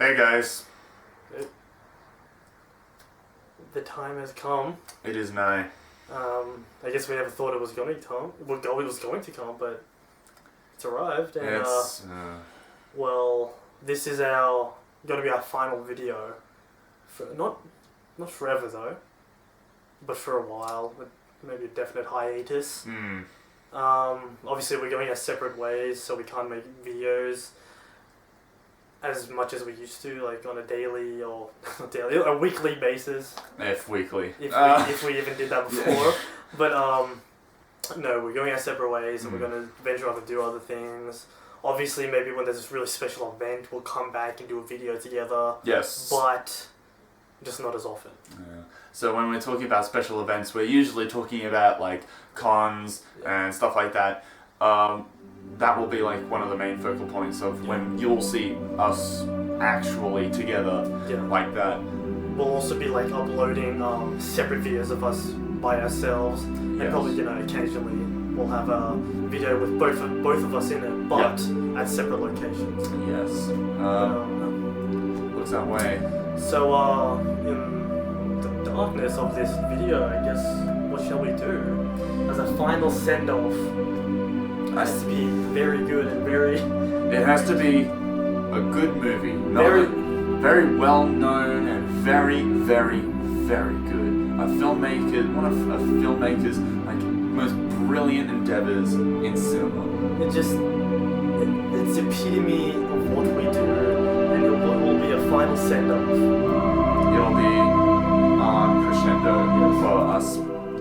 Hey guys. The time has come. It is nigh. I guess we never thought it was going to come. It was going to come, but it's arrived. And well, this is going to be our final video. For not forever though, but for a while, with maybe a definite hiatus. Obviously, we're going our separate ways, so we can't make videos as much as we used to, like on a daily or not daily, a weekly basis. Weekly. If we even did that before. Yeah. But no, we're going our separate ways, and we're going to venture off to do other things. Obviously, maybe when there's this really special event, we'll come back and do a video together. Yes. But just not as often. Yeah. So when we're talking about special events, we're usually talking about like cons and stuff like that. That will be like one of the main focal points of when you'll see us actually together like that. We'll also be like uploading separate videos of us by ourselves, and probably occasionally we'll have a video with both of us in it, but at separate locations. Yes. Looks that way. So in the darkness of this video, I guess, what shall we do as a final send-off? It has to be very good and very... It has to be a good movie. Very well known and very, very, very good. One of a filmmaker's like most brilliant endeavors in cinema. It's the epitome of what we do, and it will be a final send-off. It'll be crescendo for us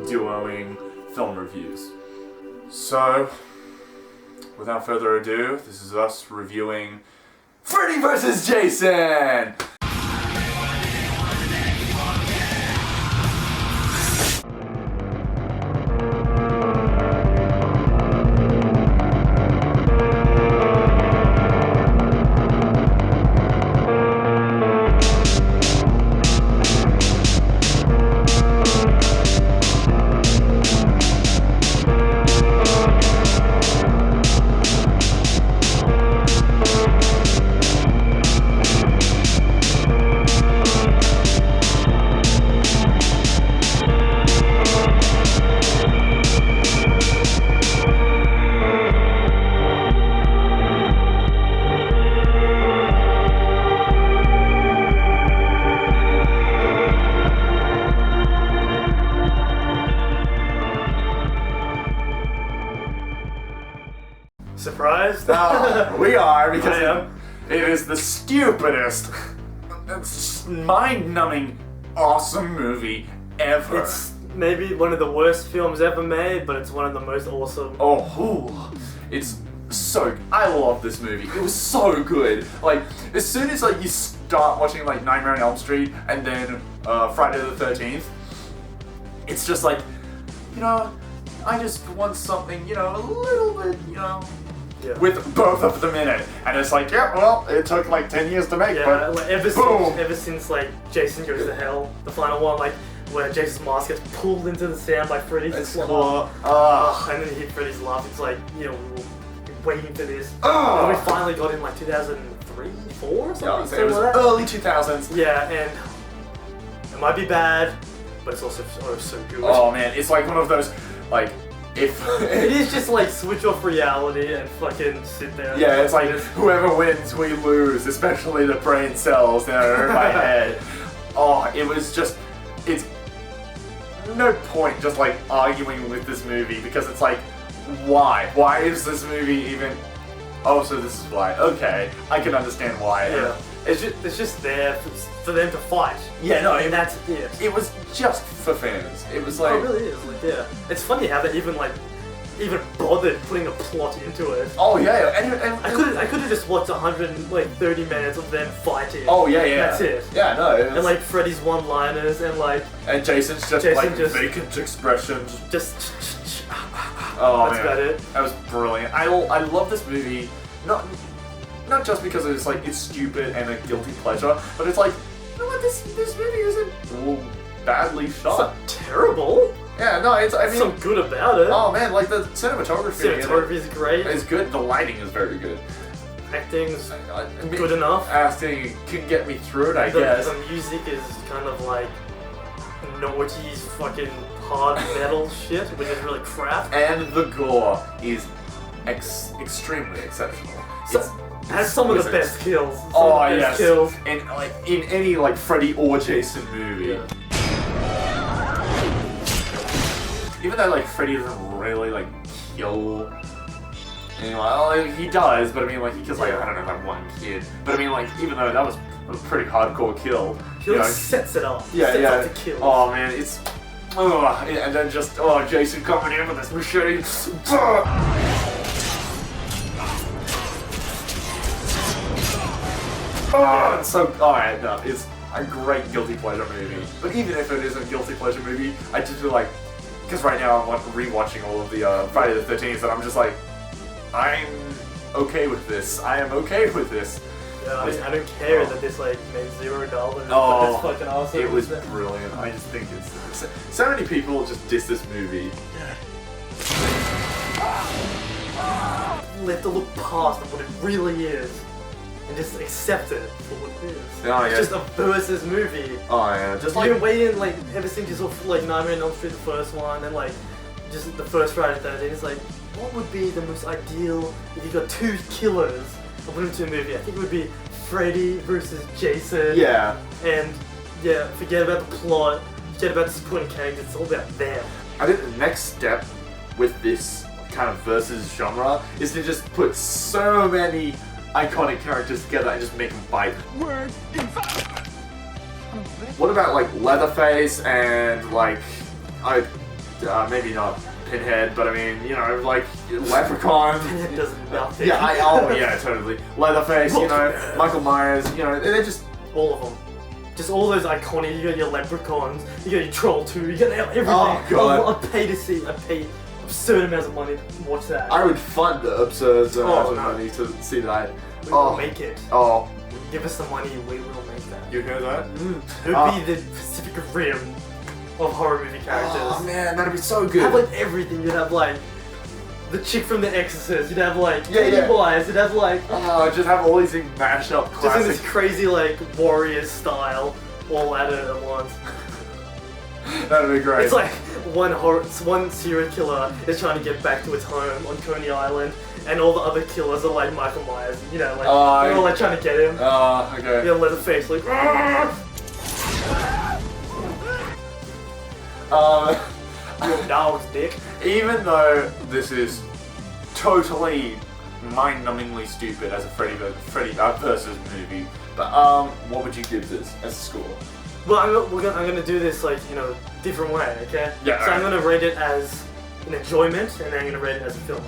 duoing film reviews. So, without further ado, this is us reviewing Freddy Vs Jason! Surprised? We are, because it is the stupidest, mind-numbing, awesome movie ever. It's maybe one of the worst films ever made, but it's one of the most awesome. It's so... I love this movie. It was so good. Like, as soon as you start watching like Nightmare on Elm Street and then Friday the 13th, it's just like, I just want something, a little bit, with both of them in it. And it's like, it took like 10 years to make, but like ever since like Jason Goes to Hell, the final one, like where Jason's mask gets pulled into the sand by Freddy's claw, and then he hit Freddy's laugh. It's like, we were waiting for this. And we finally got in like 2003, 4 or something. It was like early 2000s. Yeah, and it might be bad, but it's also so good. Oh man, it's like one of those, like, if... it is just like switch off reality and fucking sit there. Yeah, it's like, whoever wins, we lose, especially the brain cells that are in my head. It was just, it's no point just like arguing with this movie, because it's like, why? Why is this movie even... so this is why. Okay, I can understand why. Yeah. It's just there for them to fight. Yeah, no, and that's it. It was just for fans. It was like... it really is. Like, it's funny how they even bothered putting a plot into it. Oh yeah, and I could have just watched 130 minutes of them fighting. Oh yeah. That's it. Yeah, no. And like Freddy's one-liners and like... And Jason's just vacant expressions. Just... That's about it. That was brilliant. I love this movie. Not just because it's like it's stupid and a guilty pleasure, but it's like, you know what, this movie isn't badly shot. It's not terrible. Yeah, no, I mean, some good about it. Oh man, like the cinematography is great. It's good. The lighting is very good. acting's good enough. Acting can get me through it, I guess. The music is kind of like naughty, fucking hard metal shit, which is really crap. And the gore is extremely exceptional. Has some of the best kills. Kills. In any like Freddy or Jason movie. Yeah. Even though like Freddy doesn't really like kill anyone, like, he does, but I mean like he kills like I don't know, like one kid. But I mean like even though that was a pretty hardcore kill, he sets it up. Yeah, sets up the kill. Oh man, it's and then just Jason coming in with this machete. It's so it's a great guilty pleasure movie. But even if it isn't a guilty pleasure movie, I just feel like, because right now I'm rewatching all of the Friday the 13th, and I'm just like, I'm okay with this. I am okay with this. Yeah, I don't care that this like made $0. Oh, it's fucking awesome. It was brilliant. I just think it's so many people just diss this movie. You have to look past what it really is. And just accept it for what it is. Oh, yeah. It's just a versus movie. Oh yeah, just You've been waiting like ever since you saw like Nightmare on Elm Street, the first one, and like just the first Friday the 13th. It's like, what would be the most ideal if you got two killers and put into a movie? I think it would be Freddy versus Jason. Yeah. And yeah, forget about the plot, forget about the supporting characters. It's all about them. I think the next step with this kind of versus genre is to just put so many iconic characters together and just make them fight. What about like Leatherface and like, maybe not Pinhead, but I mean, you know, like Leprechaun. Pinhead does nothing. Yeah, totally. Leatherface, you know, Michael Myers, you know, they're just all of them. Just all those iconic. You got your Leprechauns, you got your Troll 2, you got everything. Oh god. I'd pay absurd amounts of money to watch that. I would fund the absurd amounts of money to see that. We will make it. Oh. Give us the money, we will make that. You hear that? It would be the Pacific Rim of horror movie characters. Oh man, that'd be so good. You'd have like everything. You'd have like the chick from The Exorcist. You'd have like Pennywise. You'd have like just have all these things mashed up. Classic. Just in this crazy like warrior style, all at it at once. That'd be great. It's like one serial killer is trying to get back to its home on Coney Island, and all the other killers are like Michael Myers. You know, like they're all like trying to get him. Oh, okay. You know, Leatherface like. Your dog's dick. Even though this is totally mind-numbingly stupid as a Freddy versus movie, but what would you give this as a score? Well, I'm gonna do this like different way, okay? Yeah. So I'm gonna rate it as an enjoyment, and then I'm gonna rate it as a film.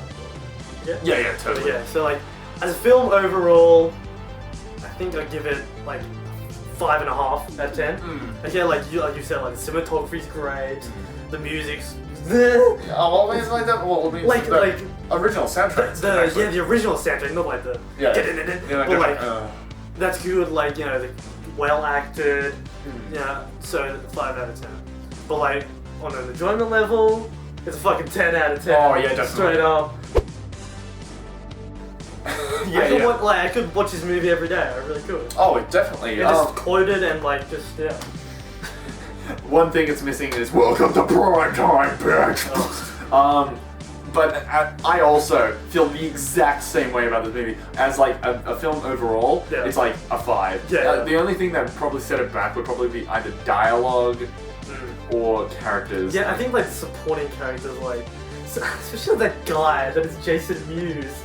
Okay? Yeah, totally. Yeah. So like, as a film overall, I think I'd give it like 5.5 out of 10. Okay, like you said, like the cinematography's great, the music's. Oh, it's like that. Well, I mean, like original soundtrack. The original soundtrack, not like the. But like that's good. Like the well acted. Yeah, so 5 out of 10. But like on an enjoyment level, it's a fucking 10 out of 10. Oh yeah, definitely. Straight up. I could watch this movie every day. I really could. Oh, definitely. And just quote it and like just One thing it's missing is "Welcome to prime time, bitch." But I also feel the exact same way about this movie as like a film overall. Yeah. It's like a 5. Yeah. The only thing that would probably set it back would probably be either dialogue or characters. Yeah, I think like the supporting characters, like especially that guy that is Jason Mewes.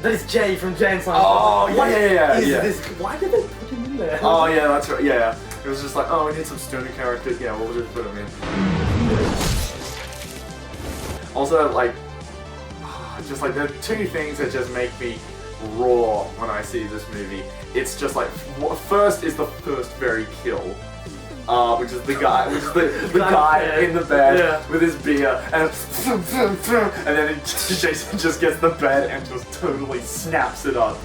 That is Jay from Jay and Silent Bob. Why did they put him in there? Oh yeah, that's right. Yeah, it was just like, oh, we need some stoner characters. Yeah, we'll just put him in. Also, like, just like the two things that just make me raw when I see this movie. It's just like, first is the first very kill, which is the guy, the guy in the bed with his beer, and then Jason just gets the bed and just totally snaps it up.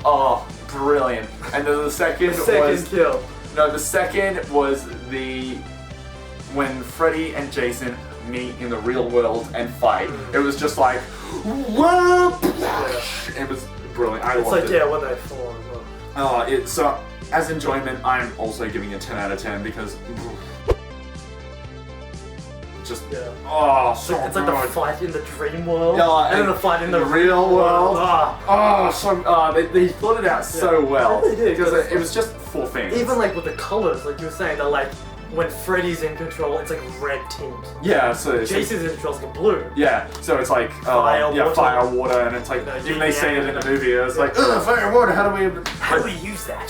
Oh, brilliant! And then the second kill. No, the second was when Freddy and Jason meet in the real world and fight. It was just like, whoa! It was brilliant. I loved it. It's like, when they fall. So as enjoyment, I'm also giving it 10 out of 10 because just so it's like the fight in the dream world, and then the fight in the real world. They thought it out so well. They did, because it was just 4 things. Even like with the colors, like you were saying, they're like when Freddy's in control, it's like red tint. Yeah, so Jason's in control, it's like blue. Yeah, so it's like fire, water, and it's like even they say it in the movie. It's like fire, water. How do we use that?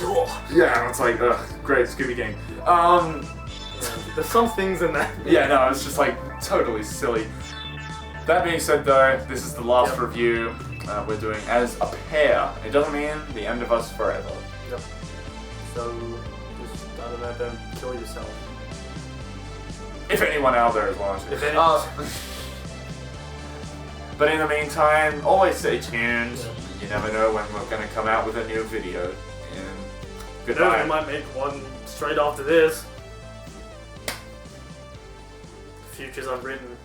Yeah, it's like great Scooby Gang. There's some things in that. Yeah, no, it's just like totally silly. That being said, though, this is the last review we're doing as a pair. It doesn't mean the end of us forever. Yep. So just don't kill yourself. If anyone out there is watching. But in the meantime, always stay tuned. You never know when we're going to come out with a new video. And goodbye. We might make one straight after this. Future's unwritten.